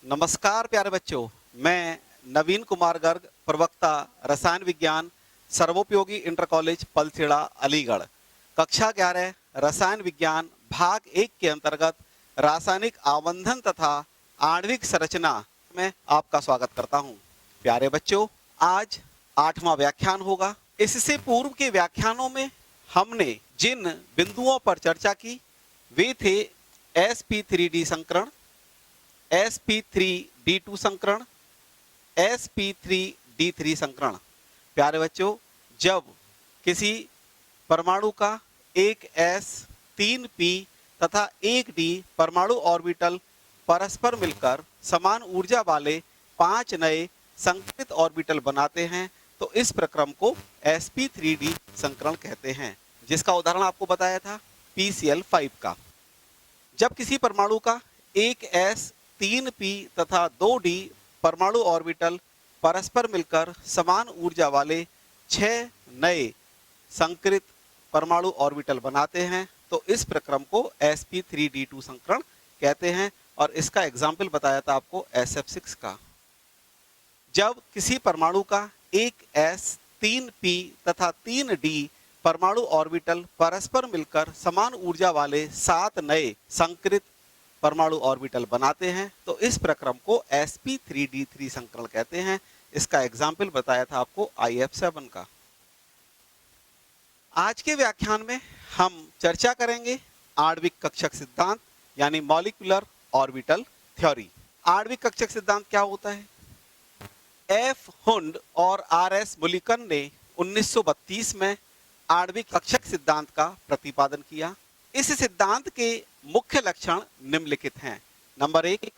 नमस्कार प्यारे बच्चों, मैं नवीन कुमार गर्ग, प्रवक्ता रसायन विज्ञान सर्वोपयोगी इंटर कॉलेज पलखेड़ा अलीगढ़। कक्षा 11 रसायन विज्ञान भाग 1 के अंतर्गत रासायनिक आबंधन तथा आणविक संरचना में आपका स्वागत करता हूं। प्यारे बच्चों, आज 8वां व्याख्यान होगा। इससे पूर्व के व्याख्यानों में हमने जिन बिंदुओं पर चर्चा की वे थे sp3d संकरण, sp3d2 संकरण, sp3d3 संकरण। प्यारे बच्चों, जब किसी परमाणु का एक s 3p तथा एक d परमाणु ऑर्बिटल परस्पर मिलकर समान ऊर्जा वाले 5 नए संकरित ऑर्बिटल बनाते हैं तो इस प्रक्रम को sp3d संकरण कहते हैं, जिसका उदाहरण आपको बताया था PCl5 का। जब किसी परमाणु का एक s 3p तथा 2d परमाणु ऑर्बिटल परस्पर मिलकर समान ऊर्जा वाले 6 नए संकरित परमाणु ऑर्बिटल बनाते हैं तो इस प्रक्रम को sp3d2 संकरण कहते हैं, और इसका एग्जाम्पल बताया था आपको SF6 का। जब किसी परमाणु का एक s 3p तथा 3d परमाणु ऑर्बिटल परस्पर मिलकर समान ऊर्जा वाले 7 नए संकरित परमाणु ऑर्बिटल बनाते हैं तो इस प्रक्रम को sp3d3 संकरण कहते हैं। इसका एग्जाम्पल बताया था आपको IF7 का। आज के व्याख्यान में हम चर्चा करेंगे आणविक कक्षक सिद्धांत यानी मॉलिक्यूलर ऑर्बिटल थ्योरी। आणविक कक्षक सिद्धांत क्या होता है? एफ हुंड और RS मुलिकन ने 1932 में आणविक कक्षक सिद्धांत का प्रतिपादन किया। इस सिद्धांत के मुख्य लक्षण निम्नलिखित हैं। नंबर 1,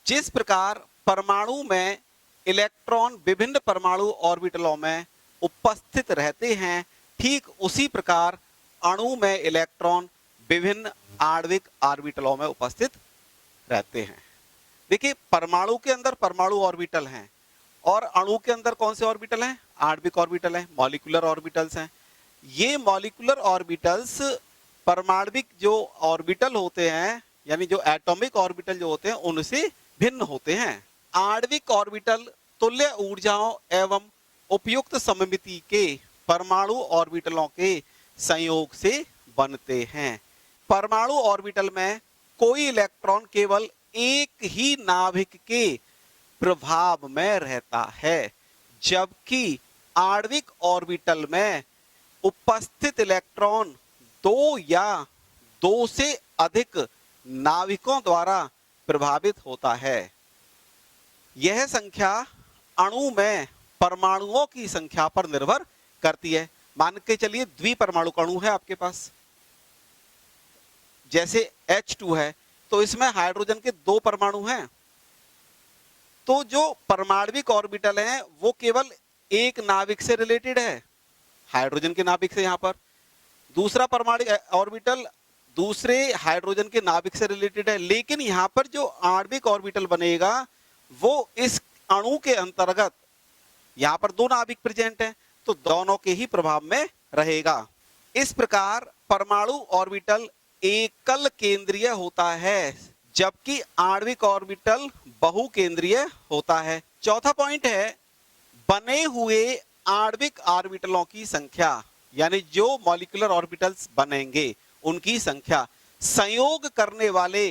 जिस प्रकार परमाणु में इलेक्ट्रॉन विभिन्न परमाणु ऑर्बिटलों में उपस्थित रहते हैं, ठीक उसी प्रकार अणु में इलेक्ट्रॉन विभिन्न आणविक ऑर्बिटलों में उपस्थित रहते हैं। देखिए, परमाणु के अंदर परमाणु ऑर्बिटल हैं और अणु के अंदर कौन से ऑर्बिटल हैं? आणविक ऑर्बिटल हैं, मॉलिक्यूलर ऑर्बिटल्स हैं। ये मॉलिक्यूलर ऑर्बिटल्स परमाणविक जो ऑर्बिटल होते हैं यानी जो एटॉमिक ऑर्बिटल जो होते हैं उनसे भिन्न होते हैं। आणविक ऑर्बिटल तुल्य ऊर्जाओं एवं उपयुक्त सममिति के परमाणु ऑर्बिटलों के संयोग से बनते हैं। परमाणु ऑर्बिटल में कोई इलेक्ट्रॉन केवल एक ही नाभिक के प्रभाव में रहता है, जबकि आणविक ऑर्बिटल में उपस्थित इलेक्ट्रॉन 2 या 2 से अधिक नाभिकों द्वारा प्रभावित होता है। यह संख्या अणु में परमाणुओं की संख्या पर निर्भर करती है। मान के चलिए द्विपरमाणु अणु है आपके पास, जैसे H2 है तो इसमें हाइड्रोजन के 2 परमाणु हैं, तो जो परमाणविक ऑर्बिटल हैं वो केवल एक नाभिक से रिलेटेड है, हाइड्रोजन के नाभिक से। यहाँ पर दूसरा परमाणु ऑर्बिटल दूसरे हाइड्रोजन के नाभिक से रिलेटेड है, लेकिन यहाँ पर जो आणविक ऑर्बिटल बनेगा वो इस अणु के अंतर्गत, यहाँ पर 2 नाभिक प्रेजेंट हैं तो दोनों के ही प्रभाव में रहेगा। इस प्रकार परमाणु ऑर्बिटल एकल केंद्रीय होता है, जबकि आणविक ऑर्बिटल बहुकेंद्रीय होता है। चौथा पॉइंट है बने हुए आणविक ऑर्बिटलों की संख्या, यानी जो मॉलिक्यूलर ऑर्बिटल्स बनेंगे उनकी संख्या संयोग करने वाले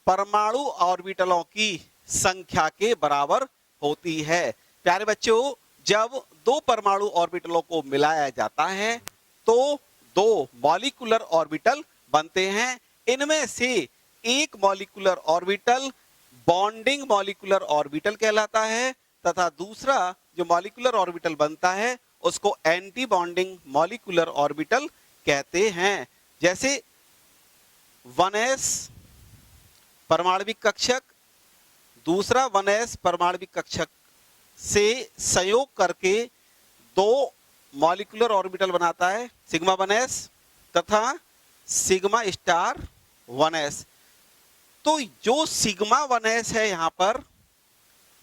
परमाणु ऑर्बिटलों की संख्या के बराबर होती है। प्यारे बच्चों, जब 2 परमाणु ऑर्बिटलों को मिलाया जाता है तो 2 मॉलिक्यूलर ऑर्बिटल बनते हैं। इनमें से एक molecular orbital bonding molecular orbital कहलाता है तथा दूसरा जो मॉलिक्यूलर ऑर्बिटल बनता है उसको एंटी बॉन्डिंग मॉलिक्यूलर ऑर्बिटल कहते हैं। जैसे 1s परमाणविक कक्षक दूसरा 1s परमाणविक कक्षक से संयोग करके 2 मॉलिक्यूलर ऑर्बिटल बनाता है, सिग्मा 1s तथा सिग्मा स्टार 1s। तो जो सिग्मा 1s है यहाँ पर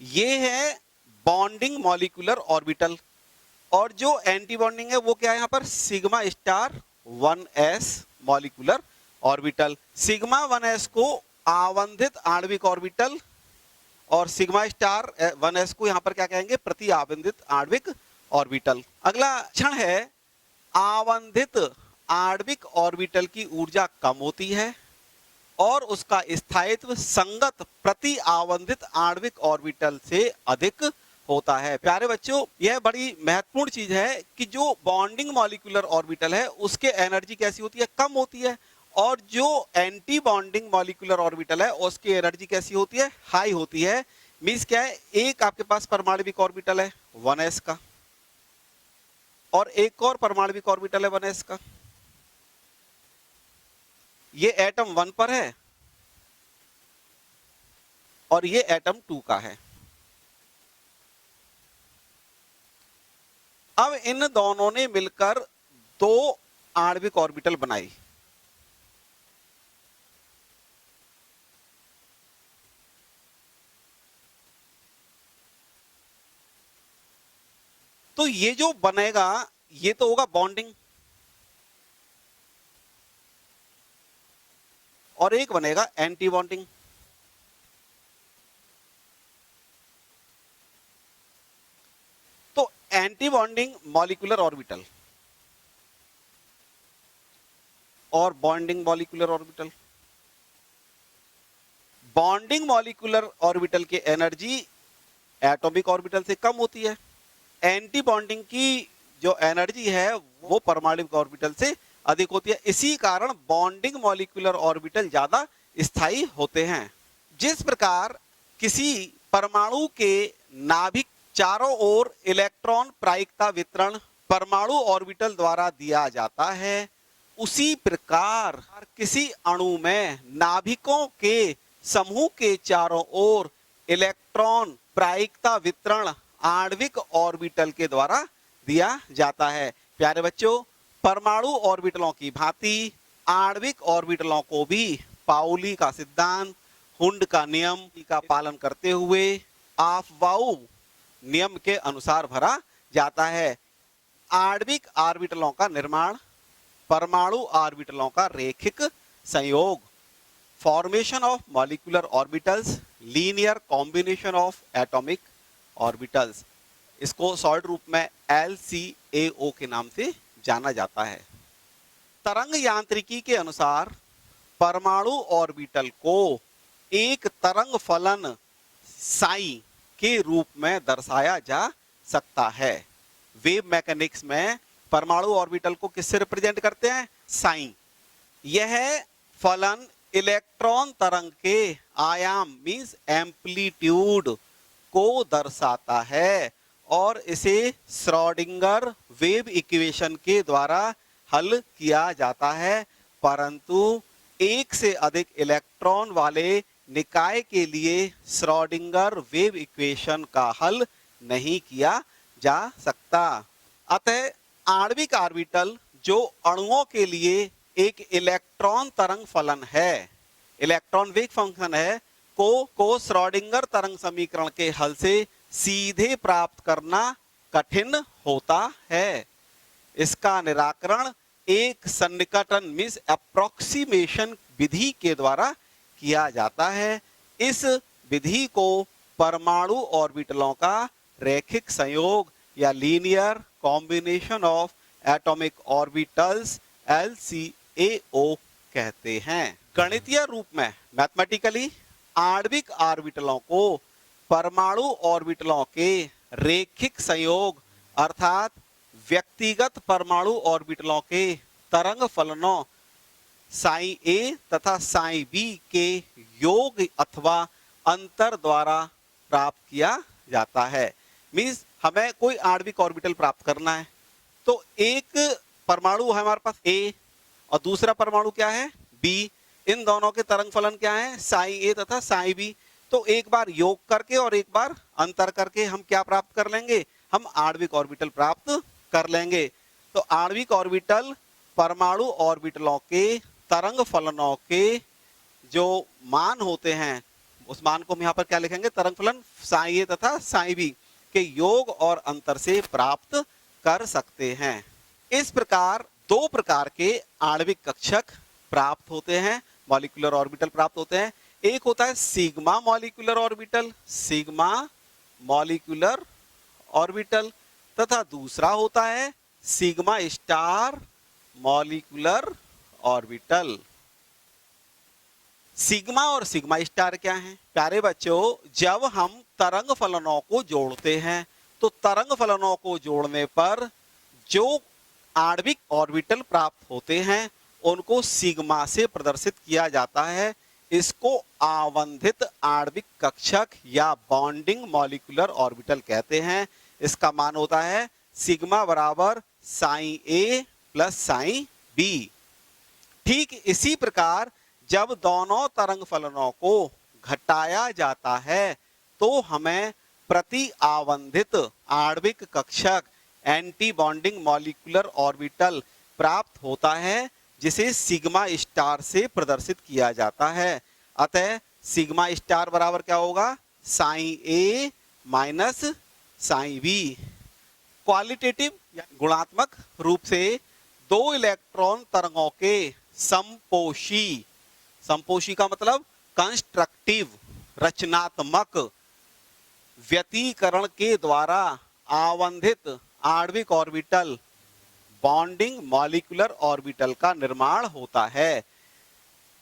ये है बॉन्डिंग मॉलिक्यूलर ऑर्बिटल, और जो एंटी बॉन्डिंग है वो क्या है यहाँ पर? Sigma star 1s molecular orbital. Sigma 1s को आवंधित आणविक ऑर्बिटल और सिग्मा स्टार 1s को यहाँ पर क्या कहेंगे, प्रति आवंधित आणविक ऑर्बिटल। अगला क्षण है आवंधित आणविक ऑर्बिटल की ऊर्जा कम होती है और उसका स्थायित्व संगत प्रति आवंधित आणविक ऑर्बिटल से अधिक होता है। प्यारे बच्चों, यह बड़ी महत्वपूर्ण चीज है कि जो बॉन्डिंग मॉलिक्यूलर ऑर्बिटल है उसके एनर्जी कैसी होती है, कम होती है, और जो एंटी बॉन्डिंग मॉलिक्यूलर ऑर्बिटल है उसकी एनर्जी कैसी होती है, हाई होती है। मींस क्या है, एक आपके पास परमाणविक ऑर्बिटल है 1s का और एक और परमाणविक ऑर्बिटल है 1s का। ये एटम 1 पर है और ये एटम 2 का है। अब इन दोनों ने मिलकर 2 आणविक ऑर्बिटल बनाई। तो ये जो बनेगा ये तो होगा बॉन्डिंग, और एक बनेगा एंटी बॉन्डिंग। तो एंटी बॉन्डिंग मॉलिक्यूलर ऑर्बिटल और bonding molecular orbital. Bonding molecular orbital की एनर्जी एटॉमिक ऑर्बिटल से कम होती है। एंटी बॉन्डिंग की जो एनर्जी है वो परमाणविक ऑर्बिटल से अधिक होती है। इसी कारण बॉन्डिंग मॉलिक्यूलर ऑर्बिटल ज्यादा स्थायी होते हैं। जिस प्रकार किसी परमाणु के नाभिक चारों ओर इलेक्ट्रॉन प्रायिकता वितरण परमाणु ऑर्बिटल द्वारा दिया जाता है, उसी प्रकार किसी अणु में नाभिकों के समूह के चारों ओर इलेक्ट्रॉन प्रायिकता वितरण आणविक ऑर्बिटल के द्वारा दिया जाता है। प्यारे बच्चों, परमाणु ऑर्बिटलों की भांति आणविक ऑर्बिटलों को भी पाउली का सिद्धांत, हुंड का नियम का पालन करते हुए ऑफ-बाउ नियम के अनुसार भरा जाता है। आणविक ऑर्बिटलों का निर्माण, परमाणु ऑर्बिटलों का रेखिक संयोग, formation of molecular orbitals, linear combination of atomic orbitals, इसको शॉर्ट रूप में LCAO के नाम से जाना जाता है। तरंग यांत्रिकी के अनुसार परमाणु ऑर्बिटल को एक तरंग फलन साई के रूप में दर्शाया जा सकता है। वेव मैकेनिक्स में परमाणु ऑर्बिटल को किससे रिप्रेजेंट करते हैं, साई। यह फलन इलेक्ट्रॉन तरंग के आयाम मींस एम्पलीट्यूड को दर्शाता है और इसे श्रोडिंगर वेव इक्वेशन के द्वारा हल किया जाता है, परंतु एक से अधिक इलेक्ट्रॉन वाले निकाय के लिए श्रोडिंगर वेव इक्वेशन का हल नहीं किया जा सकता। अतः आणविक ऑर्बिटल जो अणुओं के लिए एक इलेक्ट्रॉन तरंग फलन है, इलेक्ट्रॉन वेग फंक्शन है, को श्रोडिंगर तरंग समीकरण के हल से सीधे प्राप्त करना कठिन होता है। इसका निराकरण एक सन्निकटन मींस अप्रोक्सीमेशन विधि के द्वारा किया जाता है। इस विधि को परमाणु ऑर्बिटलों का रैखिक संयोग या linear combination of atomic orbitals LCAO कहते हैं। गणितीय रूप में मैथमेटिकली आणविक ऑर्बिटलों को परमाणु ऑर्बिटलों के रेखिक संयोग अर्थात व्यक्तिगत परमाणु ऑर्बिटलों के तरंग फलनों साई ए तथा साई बी के योग अथवा अंतर द्वारा प्राप्त किया जाता है। मींस हमें कोई आणविक ऑर्बिटल प्राप्त करना है तो एक परमाणु है हमारे पास ए और दूसरा परमाणु क्या है बी। इन दोनों के तरंग फलन क्या है, साई ए तथा साई बी। तो एक बार योग करके और एक बार अंतर करके हम क्या प्राप्त कर लेंगे, हम आणविक ऑर्बिटल प्राप्त कर लेंगे। तो आणविक ऑर्बिटल परमाणु ऑर्बिटलों के तरंग फलनों के जो मान होते हैं उस मान को हम यहाँ पर क्या लिखेंगे, तरंग फलन साई ए तथा साई बी के योग और अंतर से प्राप्त कर सकते हैं। इस प्रकार 2 प्रकार के आणविक कक्षक प्राप्त होते हैं, मॉलिक्यूलर ऑर्बिटल प्राप्त होते हैं। एक होता है sigma molecular orbital, sigma molecular orbital, तथा दूसरा होता है sigma star molecular orbital. Sigma और सिग्मा स्टार क्या है? प्यारे बच्चों, जब हम तरंग फलनों को जोड़ते हैं तो तरंग फलनों को जोड़ने पर जो आणविक ऑर्बिटल प्राप्त होते हैं उनको सिग्मा से प्रदर्शित किया जाता है। इसको आवंधित आणविक कक्षक या बॉन्डिंग मॉलिक्यूलर ऑर्बिटल कहते हैं। इसका मान होता है सिग्मा बराबर sign a plus sine B. ठीक इसी प्रकार जब दोनों तरंग फलनों को घटाया जाता है तो हमें प्रति आवंधित आणविक कक्षक एंटी बॉन्डिंग मॉलिक्यूलर ऑर्बिटल प्राप्त होता है, जिसे सिग्मा स्टार से प्रदर्शित किया जाता है। अतः सिग्मा स्टार बराबर क्या होगा? Sign a minus sine B. Qualitative या गुणात्मक रूप से दो इलेक्ट्रॉन तरंगों के समपोषी, समपोषी का मतलब कंस्ट्रक्टिव, रचनात्मक व्यतिकरण के द्वारा आवंधित आणविक ऑर्बिटल बॉन्डिंग मॉलिक्यूलर ऑर्बिटल का निर्माण होता है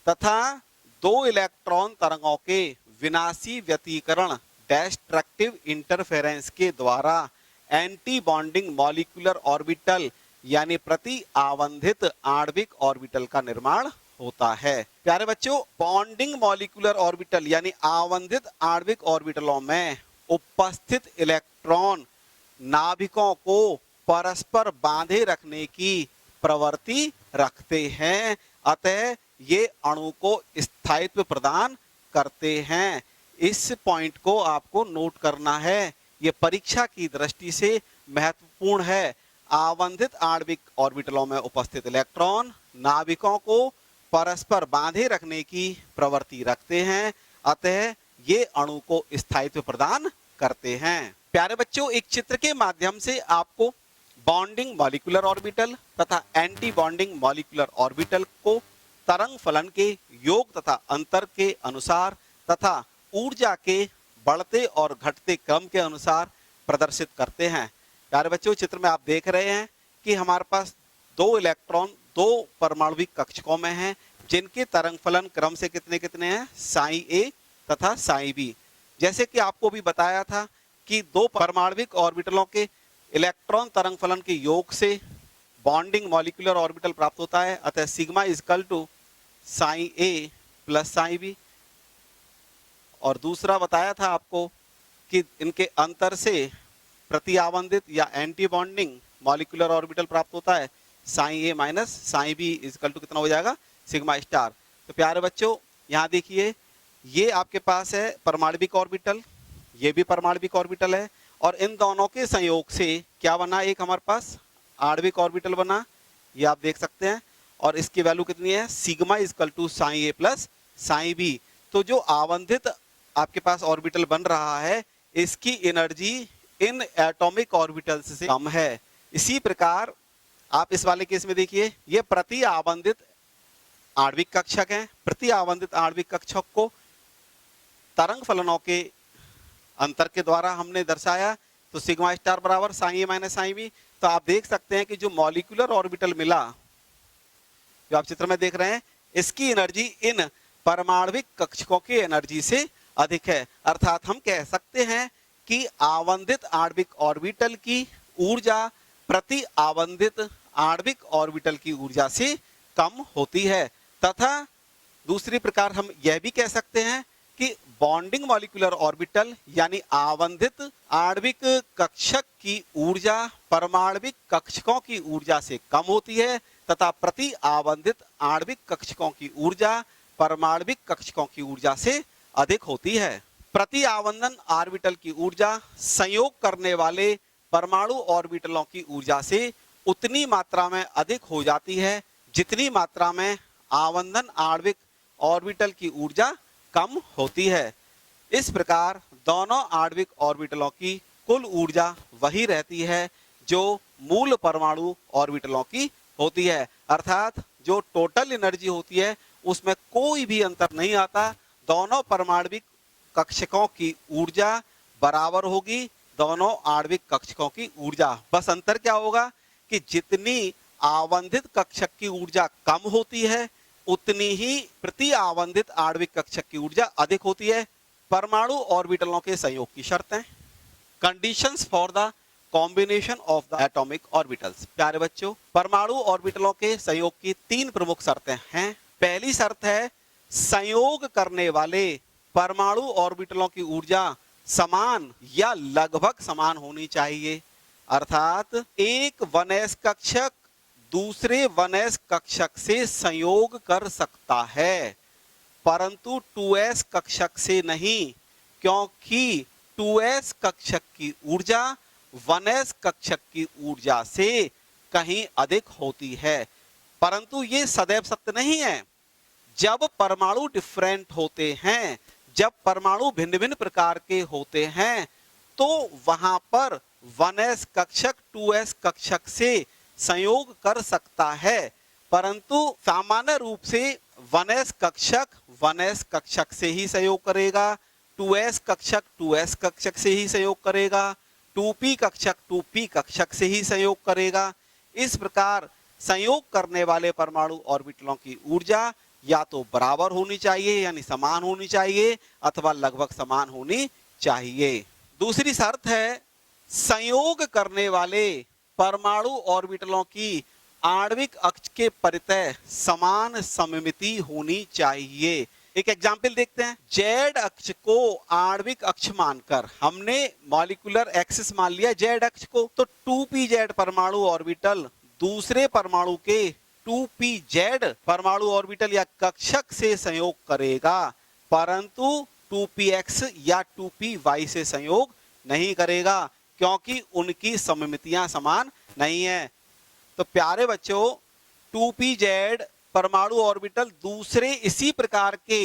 तथा दो इलेक्ट्रॉन तरंगों के विनाशी व्यतिकरण डिस्ट्रक्टिव इंटरफेरेंस के द्वारा एंटी बॉन्डिंग मॉलिक्यूलर ऑर्बिटल यानी प्रति आवंधित आणविक ऑर्बिटल का निर्माण होता है। प्यारे बच्चों, बॉन्डिंग मॉलिक्यूलर ऑर्बिटल यानी आवंधित आणविक ऑर्बिटलों में उपस्थित इलेक्ट्रॉन नाभिकों को परस्पर बांधे रखने की प्रवृत्ति रखते हैं, अतः ये अणु को स्थायित्व प्रदान करते हैं। इस पॉइंट को आपको नोट करना है, ये परीक्षा की दृष्टि से महत्वपूर्ण है। आवंधित आणविक ऑर्बिटलों में उपस्थित इलेक्ट्रॉन नाभिकों को परस्पर बांधे रखने की प्रवृत्ति रखते हैं, अतः ये अणु को स्थायित्व प्रदान करते हैं। प्यारे बच्चों, एक चित्र के माध्यम से आपको बॉन्डिंग मॉलिक्यूलर ऑर्बिटल तथा एंटी बॉन्डिंग मॉलिक्यूलर ऑर्बिटल को तरंग फलन के योग तथा अंतर के अनुसार तथा ऊर्जा के बढ़ते और घटते क्रम के अनुसार प्रदर्शित करते हैं। प्यारे बच्चों, चित्र में आप देख रहे हैं कि हमारे पास दो इलेक्ट्रॉन दो परमाणुविक कक्षकों में हैं, जिनके तरंग फलन क्रम से कितने कितने हैं? साइन ए तथा साइन बी। जैसे कि आपको भी बताया था कि दो परमाणुविक ऑर्बिटलों के इलेक्ट्रॉन तरंग फलन के योग से बॉन्डिंग मॉलिक्यूलर ऑर्बिटल प्राप्त होता है, अतः sigma is equal to sine a plus sine b. और दूसरा बताया था आपको कि इनके अंतर से प्रति आवंधित या एंटी बॉन्डिंग मॉलिक्यूलर ऑर्बिटल प्राप्त होता है, sine a minus sine b is equal to कितना हो जाएगा? Sigma star. तो प्यारे बच्चों, यहाँ देखिए, ये आपके पास है परमाणुविक ऑर्बिटल, ये भी परमाणुविक ऑर्बिटल है, और इन दोनों के संयोग से क्या बना? एक हमारे पास आणविक ऑर्बिटल बना, ये आप देख सकते हैं, और इसकी वैल्यू कितनी है? Sigma is equal to sine a plus sine b. तो जो आवंधित आपके पास ऑर्बिटल बन रहा है, इसकी एनर्जी इन एटॉमिक ऑर्बिटल्स से कम है। इसी प्रकार आप इस वाले केस में देखिए, ये प्रति आवंधित आणविक कक्षक हैं। प्रति आवंधित आणविक कक्षक को तरंग फलनों के अंतर के द्वारा हमने दर्शाया, तो सिग्मा स्टार बराबर sign a minus sine b. तो आप देख सकते हैं कि जो मॉलिक्यूलर ऑर्बिटल मिला, जो आप चित्र में देख रहे हैं, इसकी एनर्जी इन परमाणुविक कक्षकों की एनर्जी से अधिक है। अर्थात हम कह सकते हैं कि आवंधित आणविक ऑर्बिटल की ऊर्जा प्रति आवंधित आणविक ऑर्बिटल की ऊर्जा से कम होती है, तथा दूसरी प्रकार हम यह भी कह सकते हैं कि बॉन्डिंग मॉलिक्यूलर ऑर्बिटल यानी आवंधित आणविक कक्षक की ऊर्जा परमाणुविक कक्षकों की ऊर्जा से कम होती है, तथा प्रति आवंधित आणविक कक्षकों की ऊर्जा परमाणुविक कक्षकों की ऊर्जा से अधिक होती है। प्रति आवंधन ऑर्बिटल की ऊर्जा संयोग करने वाले परमाणु ऑर्बिटलों की ऊर्जा से उतनी मात्रा में अधिक हो जाती है जितनी मात्रा में आवंधन आणविक ऑर्बिटल की ऊर्जा कम होती है। इस प्रकार दोनों आणविक ऑर्बिटलों की कुल ऊर्जा वही रहती है जो मूल परमाणु ऑर्बिटलों की होती है, अर्थात जो टोटल एनर्जी होती है उसमें कोई भी अंतर नहीं आता। दोनों परमाणविक कक्षकों की ऊर्जा बराबर होगी दोनों आणविक कक्षकों की ऊर्जा। बस अंतर क्या होगा कि जितनी आवंधित कक्षक की ऊर्जा कम होती है उतनी ही प्रति आवंधित आणविक कक्षक की ऊर्जा अधिक होती है। परमाणु ऑर्बिटलों के संयोग की शर्तें, conditions for the combination of the atomic orbitals. प्यारे बच्चों, परमाणु ऑर्बिटलों के संयोग की 3 प्रमुख शर्तें हैं। पहली शर्त है संयोग करने वाले परमाणु ऑर्बिटलों की ऊर्जा समान या लगभग समान होनी चाहिए, अर्थात एक 1s कक्षक दूसरे 1s कक्षक से संयोग कर सकता है परंतु 2s कक्षक से नहीं, क्योंकि 2s कक्षक की ऊर्जा 1s कक्षक की ऊर्जा से कहीं अधिक होती है। परंतु ये सदैव सत्य नहीं है। जब परमाणु डिफरेंट होते हैं, जब परमाणु भिन्न भिन्न प्रकार के होते हैं, तो वहां पर 1s कक्षक 2s कक्षक से संयोग कर सकता है, परंतु सामान्य रूप से 1s कक्षक 1s कक्षक से ही संयोग करेगा, 2s कक्षक 2s कक्षक से ही संयोग करेगा, 2p कक्षक 2p कक्षक से ही संयोग करेगा। इस प्रकार संयोग करने वाले परमाणु ऑर्बिटलों की ऊर्जा या तो बराबर होनी चाहिए यानी समान होनी चाहिए अथवा लगभग समान होनी चाहिए। दूसरी शर्त है संयोग करने वाले परमाणु ऑर्बिटलों की आणविक अक्ष के परितः समान सममिति होनी चाहिए। एक एग्जाम्पल देखते हैं। जेड अक्ष को आणविक अक्ष मानकर हमने मॉलिक्यूलर एक्सिस मान लिया जेड अक्ष को, तो 2pz परमाणु ऑर्बिटल दूसरे परमाणु के 2pz परमाणु ऑर्बिटल या कक्षक से संयोग करेगा, परंतु 2px या 2py से संयोग नहीं करेगा, क्योंकि उनकी सममितियां समान नहीं है। तो प्यारे बच्चों, 2pz परमाणु ऑर्बिटल दूसरे इसी प्रकार के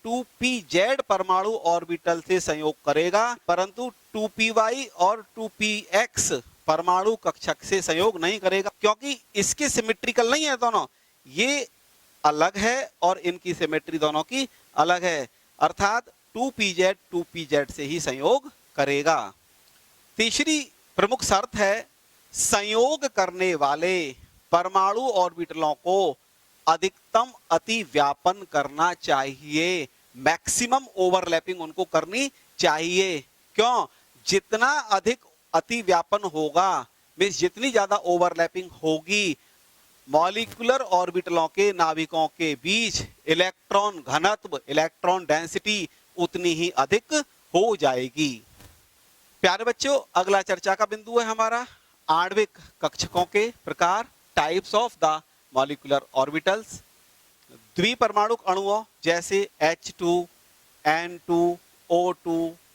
2pz परमाणु ऑर्बिटल से संयोग करेगा, परंतु 2py और 2px परमाणु कक्षक से संयोग नहीं करेगा, क्योंकि इसके सिमेट्रिकल नहीं है दोनों, ये अलग है और इनकी सिमेट्री दोनों की अलग है, अर्थात 2pz से ही संयोग करेगा। तीसरी प्रमुख शर्त है संयोग करने वाले परमाणु ऑर्बिटलों को अधिकतम अति व्यापन करना चाहिए, मैक्सिमम ओवरलैपिंग उनको करनी चाहिए। क्यों? जितना अधिक अति व्यापन होगा, मींस जितनी ज्यादा ओवरलैपिंग होगी, मॉलिक्यूलर ऑर्बिटलों के नाभिकों के बीच इलेक्ट्रॉन घनत्व इलेक्ट्रॉन डेंसिटी उतनी ही अधिक हो जाएगी। प्यारे बच्चों, अगला चर्चा का बिंदु है हमारा आणविक कक्षकों के प्रकार, types of the molecular orbitals. द्विपरमाणुक अणुओं जैसे H2, N2, O2,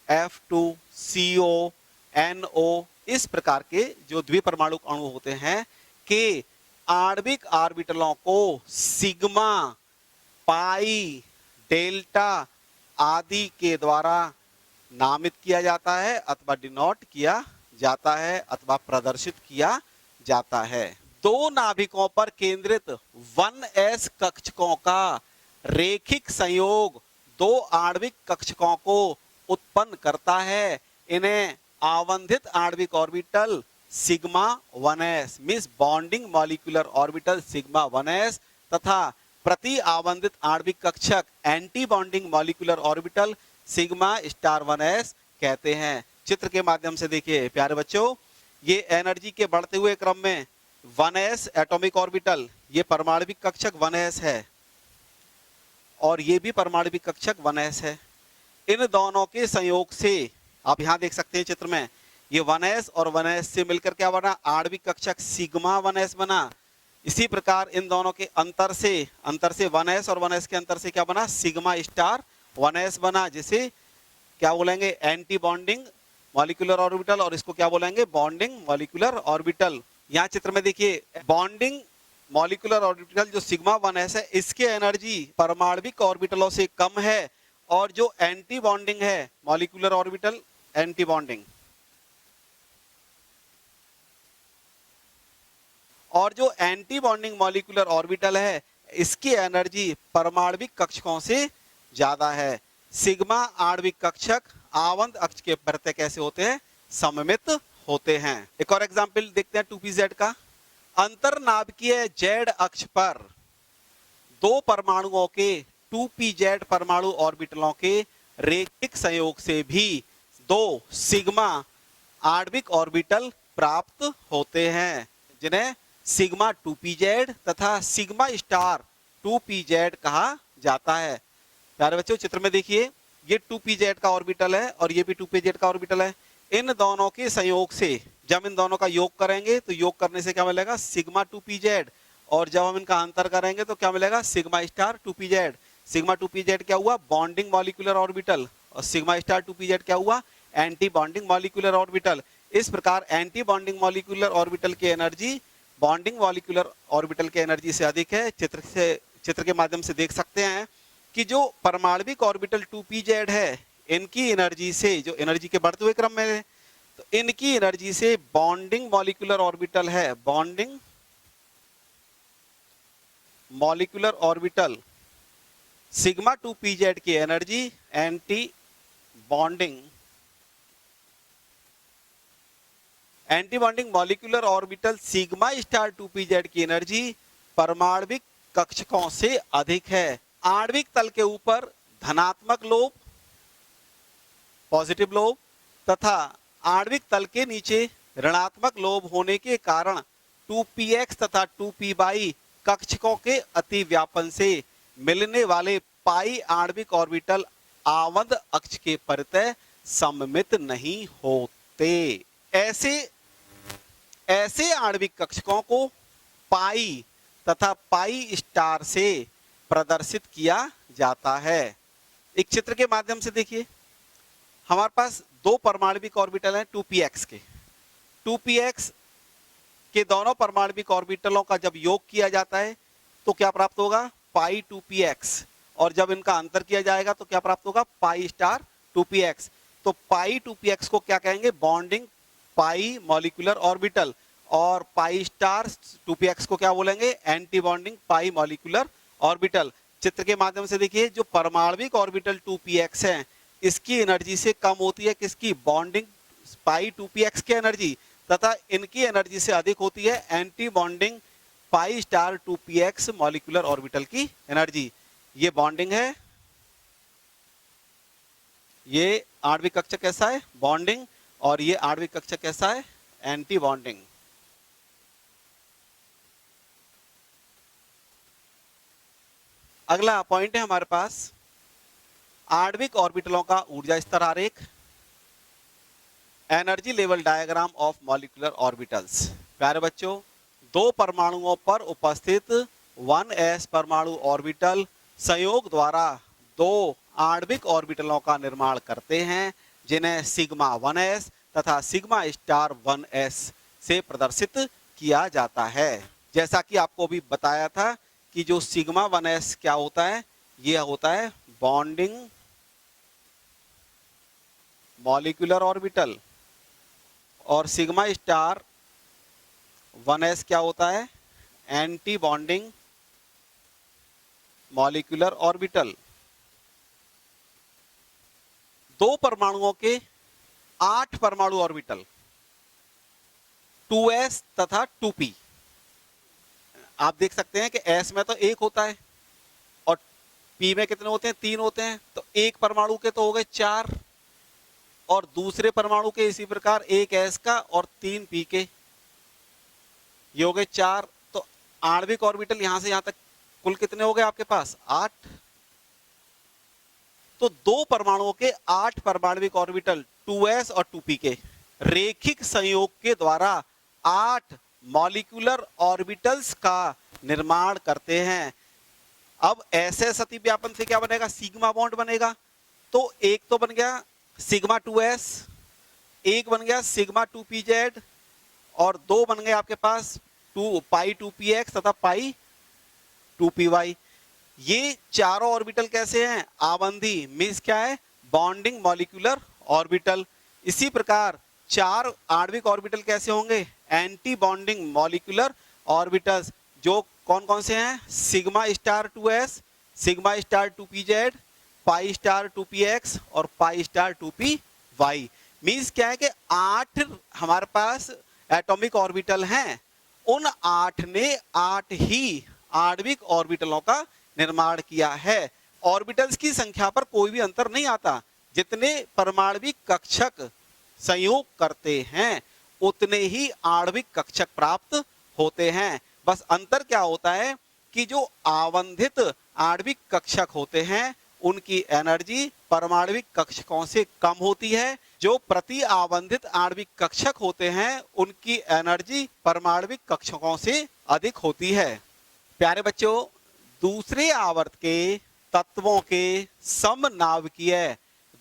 F2, CO, NO, इस प्रकार के जो द्विपरमाणुक अणु होते हैं के आणविक ऑर्बिटलों को सिग्मा, पाई, डेल्टा आदि के द्वारा नामित किया जाता है अथवा डिनोट किया जाता है अथवा प्रदर्शित किया जाता है। दो नाभिकों पर केंद्रित 1s कक्षकों का रेखिक संयोग दो आणविक कक्षकों को उत्पन्न करता है। इन्हें आवंधित आणविक orbital sigma 1s means bonding molecular orbital sigma 1s तथा प्रति आवंधित आणविक कक्षक antibonding molecular orbital sigma star 1s कहते हैं। चित्र के माध्यम से देखिए प्यारे बच्चों, ये एनर्जी के बढ़ते हुए क्रम में 1s एटॉमिक ऑर्बिटल, ये परमाणविक कक्षक 1s है और ये भी परमाणविक कक्षक 1s है। इन दोनों के संयोग से आप यहां देख सकते हैं चित्र में, ये 1s और 1s से मिलकर क्या बना, आणविक कक्षक सिग्मा 1s बना। इसी प्रकार इन दोनों के अंतर से 1s और 1s के अंतर से क्या बना, सिग्मा स्टार 1s बना, जिसे क्या बोलेंगे, एंटी बॉन्डिंग मॉलिक्यूलर ऑर्बिटल, और इसको क्या बोलेंगे, बॉन्डिंग मॉलिक्यूलर ऑर्बिटल। यहाँ चित्र में देखिए, बॉन्डिंग मॉलिक्यूलर ऑर्बिटल जो सिग्मा 1s है, इसके एनर्जी परमाणविक ऑर्बिटलों से कम है, और जो एंटी बॉन्डिंग है मॉलिक्यूलर ऑर्बिटल एंटी बॉन्डिंग, और जो एंटी बॉन्डिंग मॉलिक्यूलर ऑर्बिटल है, इसकी एनर्जी परमाणविक कक्षकों से ज्यादा है। सिग्मा आणविक कक्षक आवंत अक्ष के प्रत्यय कैसे होते हैं? सममित होते हैं। एक और एग्जाम्पल देखते हैं 2pz का। अंतरनाभिकीय जेड अक्ष पर दो परमाणुओं के 2pz परमाणु ऑर्बिटलों के रेखिक संयोग से भी दो सिग्मा आणविक ऑर्बिटल प्राप्त होते हैं, जिन्हें सिग्मा 2pz तथा सिग्मा स्टार 2pz कहा जाता है। प्यारे बच्चों, चित्र में देखिए, ये 2pz का ऑर्बिटल है और ये भी 2pz का ऑर्बिटल है। इन दोनों के संयोग से जब इन दोनों का योग करेंगे तो योग करने से क्या मिलेगा? Sigma 2pz। और जब हम इनका अंतर करेंगे तो क्या मिलेगा? Sigma star 2pz। Sigma 2pz क्या हुआ? Bonding molecular orbital. और सिग्मा स्टार 2pz क्या हुआ? Anti bonding molecular orbital. इस प्रकार एंटी बॉन्डिंग मॉलिक्यूलर ऑर्बिटल की एनर्जी बॉन्डिंग मॉलिक्यूलर ऑर्बिटल की एनर्जी से अधिक है। चित्र के माध्यम से देख सकते हैं कि जो परमाणविक ऑर्बिटल 2pz है, इनकी एनर्जी से, जो एनर्जी के बढ़ते हुए क्रम में है, तो इनकी एनर्जी से बॉन्डिंग मॉलिक्यूलर ऑर्बिटल है, bonding molecular orbital sigma 2pz की energy anti bonding molecular orbital sigma star 2pz की एनर्जी परमाणविक कक्षकों से अधिक है। आणविक तल के ऊपर धनात्मक लोब, पॉजिटिव लोब, तथा आणविक तल के नीचे ऋणात्मक लोब होने के कारण 2px तथा 2py कक्षकों के अतिव्यापन से मिलने वाले पाई आणविक ऑर्बिटल आवंत अक्ष के परितः सममित नहीं होते। ऐसे आणविक कक्षकों को पाई तथा पाई स्टार से प्रदर्शित किया जाता है। एक चित्र के माध्यम से देखिए, हमारे पास दो परमाणविक ऑर्बिटल हैं 2px के। 2px के दोनों परमाणविक ऑर्बिटलों का जब योग किया जाता है तो क्या प्राप्त होगा? पाई 2px। और जब इनका अंतर किया जाएगा तो क्या प्राप्त होगा? पाई स्टार 2px। तो पाई 2px को क्या कहेंगे? बॉन्डिंग पाई मॉलिक्यूलर ऑर्बिटल। और पाई स्टार 2px को क्या बोलेंगे? एंटी बॉन्डिंग पाई मॉलिक्यूलर ऑर्बिटल। चित्र के माध्यम से देखिए, जो परमाणविक ऑर्बिटल 2px है, इसकी एनर्जी से कम होती है किसकी? बॉन्डिंग पाई 2px की एनर्जी, तथा इनकी एनर्जी से अधिक होती है एंटी बॉन्डिंग पाई स्टार 2px मॉलिक्यूलर ऑर्बिटल की एनर्जी। ये बॉन्डिंग है, ये आणविक कक्षक कैसा है? बॉन्डिंग। और ये आणविक कक्षक कैसा है? Anti bonding. अगला पॉइंट है हमारे पास आणविक ऑर्बिटलों का ऊर्जा स्तर आरेख, energy level diagram of molecular orbitals. प्यारे बच्चों, दो परमाणुओं पर उपस्थित 1s परमाणु ऑर्बिटल संयोग द्वारा दो आणविक ऑर्बिटलों का निर्माण करते हैं, जिन्हें सिग्मा 1s तथा सिग्मा स्टार 1s से प्रदर्शित किया जाता है। जैसा कि आपको भी बताया था कि जो सिग्मा 1s क्या होता है? यह होता है बॉन्डिंग मॉलिक्यूलर ऑर्बिटल। और सिग्मा स्टार 1s क्या होता है? Anti bonding molecular orbital. दो परमाणुओं के 8 परमाणु ऑर्बिटल 2s तथा 2p। आप देख सकते हैं कि s में तो 1 होता है और p में कितने होते हैं? 3 होते हैं। तो एक परमाणु के तो हो गए 4 और दूसरे परमाणु के इसी प्रकार 1 s का और 3 p के, ये हो गए 4। तो आणविक ऑर्बिटल यहां से यहां तक कुल कितने हो गए आपके पास? 8। तो दो परमाणुओं के 8 परमाणविक ऑर्बिटल 2s और 2p के रेखिक संयोग के द्वारा 8 मॉलिक्यूलर ऑर्बिटल्स का निर्माण करते हैं। अब ऐसे अतिव्यापन से क्या बनेगा? सिग्मा बॉन्ड बनेगा। तो एक तो बन गया सिग्मा 2s, एक बन गया सिग्मा 2pz और दो बन गए आपके पास पाई 2px तथा पाई 2py। ये चारों ऑर्बिटल कैसे हैं? आबंधी, मीन्स क्या है? Bonding molecular orbital. इसी प्रकार 4 आणविक ऑर्बिटल कैसे होंगे? Anti bonding molecular orbitals. जो कौन कौन से हैं? Sigma star 2s, sigma star 2pz, पाई स्टार 2px और पाई स्टार 2py। मीन्स क्या है कि 8 हमारे पास एटॉमिक ऑर्बिटल हैं, उन 8 ने 8 ही आणविक ऑर्बिटलों का निर्माण किया है। ऑर्बिटल्स की संख्या पर कोई भी अंतर नहीं आता, जितने परमाणविक कक्षक संयोग करते हैं उतने ही आणविक कक्षक प्राप्त होते हैं। बस अंतर क्या होता है कि जो आवंधित आणविक कक्षक होते हैं उनकी एनर्जी परमाणविक कक्षकों से कम होती है, जो प्रति आवंधित आणविक कक्षक होते हैं उनकी एनर्जी परमाणविक कक्षकों से अधिक होती है। प्यारे बच्चों, दूसरे आवर्त के तत्वों के समनाभिकीय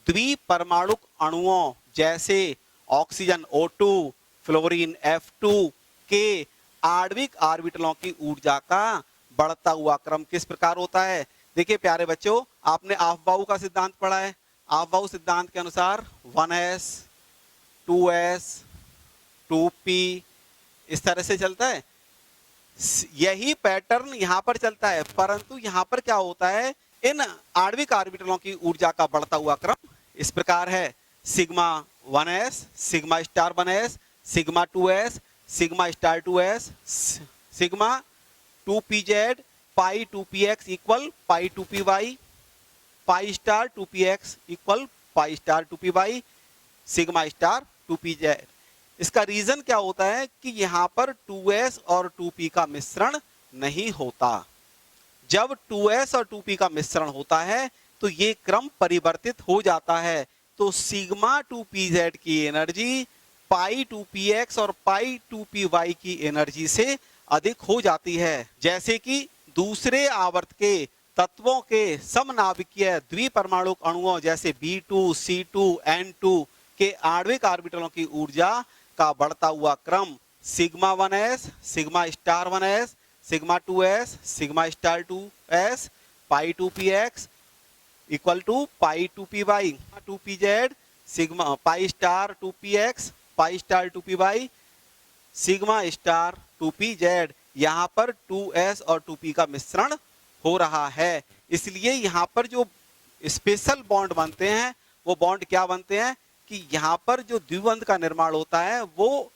द्विपरमाणुक अणुओं जैसे ऑक्सीजन O2, फ्लोरीन F2 के आणविक ऑर्बिटलों की ऊर्जा का बढ़ता हुआ क्रम किस प्रकार होता है? देखिए प्यारे बच्चों, आपने ऑफ-बाउ का सिद्धांत पढ़ा है। ऑफ-बाउ सिद्धांत के अनुसार 1s, 2s, 2p इस तरह से चलता है। यही पैटर्न यहाँ पर चलता है, परंतु यहाँ पर क्या होता है, इन आणविक ऑर्बिटलों की ऊर्जा का बढ़ता हुआ क्रम इस प्रकार है: sigma 1s, sigma star 1s, sigma 2s, sigma star 2s, sigma 2pz, पाई 2px इक्वल पाई 2py, पाई star 2px equal pi star 2py, sigma star 2pz। इसका रीजन क्या होता है कि यहाँ पर 2s और 2p का मिश्रण नहीं होता। जब 2s और 2p का मिश्रण होता है तो ये क्रम परिवर्तित हो जाता है, तो सिग्मा 2pz की एनर्जी पाई 2px और पाई 2py की एनर्जी से अधिक हो जाती है। जैसे कि दूसरे आवर्त के तत्वों के समनाभिकीय द्विपरमाणुक अणुओं जैसे B2, C2, N2 के आणविक ऑर्बिटलों की ऊर्जा का बढ़ता हुआ क्रम sigma 1s, sigma star 1s, sigma 2s, sigma star 2s, pi 2px equal to pi 2py, 2pz, sigma pi star 2px, pi star 2py, sigma star 2pz। यहाँ पर 2s और 2p का मिश्रण हो रहा है, इसलिए यहाँ पर जो स्पेशल बॉन्ड बनते हैं वो बॉन्ड क्या बनते हैं कि यहाँ पर जो द्विबंध का निर्माण होता है वो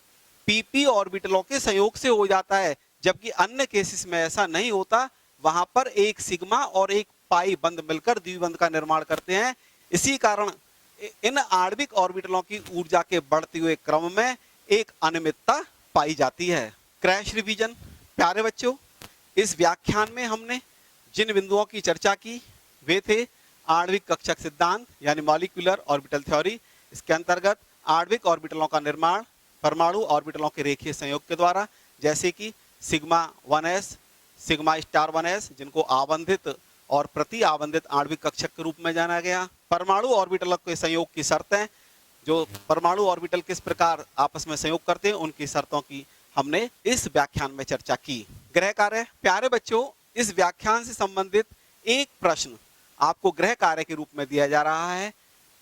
pp ऑर्बिटलों के संयोग से हो जाता है, जबकि अन्य केसेस में ऐसा नहीं होता। वहां पर एक सिग्मा और एक पाई बंध मिलकर द्विबंध का निर्माण करते हैं। इसी कारण इन आणविक ऑर्बिटलों की ऊर्जा के बढ़ते हुए क्रम में एक अनियमितता पाई जाती है। Crash revision. प्यारे बच्चों, इस व्याख्यान में हमने जिन बिंदुओं की चर्चा की वे थे आणविक कक्षक सिद्धांत यानी मॉलिक्यूलर ऑर्बिटल थ्योरी। इसके अंतर्गत आणविक ऑर्बिटलों का निर्माण परमाणु ऑर्बिटलों के रेखीय संयोग के द्वारा, जैसे कि sigma 1s, sigma star 1s जिनको आवंधित और प्रति आवंधित आणविक कक्षक के रूप में जाना गया। परमाणु ऑर्बिटलों के संयोग की शर्तें, जो परमाणु ऑर्बिटल किस प्रकार आपस में संयोग करते हैं उनकी शर्तों की हमने इस व्याख्यान में चर्चा की। गृह कार्य। प्यारे बच्चों, इस व्याख्यान से संबंधित एक प्रश्न आपको गृह कार्य के रूप में दिया जा रहा है।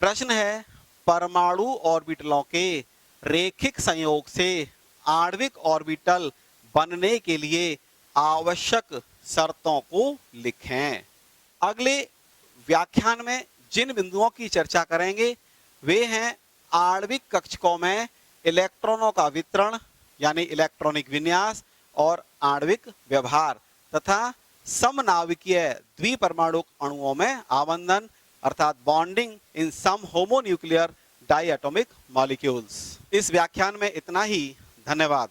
प्रश्न है, परमाणु ऑर्बिटलों के रेखिक संयोग से आणविक ऑर्बिटल बनने के लिए आवश्यक शर्तों को लिखें। अगले व्याख्यान में जिन बिंदुओं की चर्चा करेंगे वे हैं आणविक कक्षकों में इलेक्ट्रॉनों का वितरण यानी इलेक्ट्रॉनिक विन्यास और आणविक व्यवहार तथा समनाभिकीय द्विपरमाणुक अणुओं में आवंधन अर्थात bonding in some homonuclear diatomic molecules. इस व्याख्यान में इतना ही। धन्यवाद।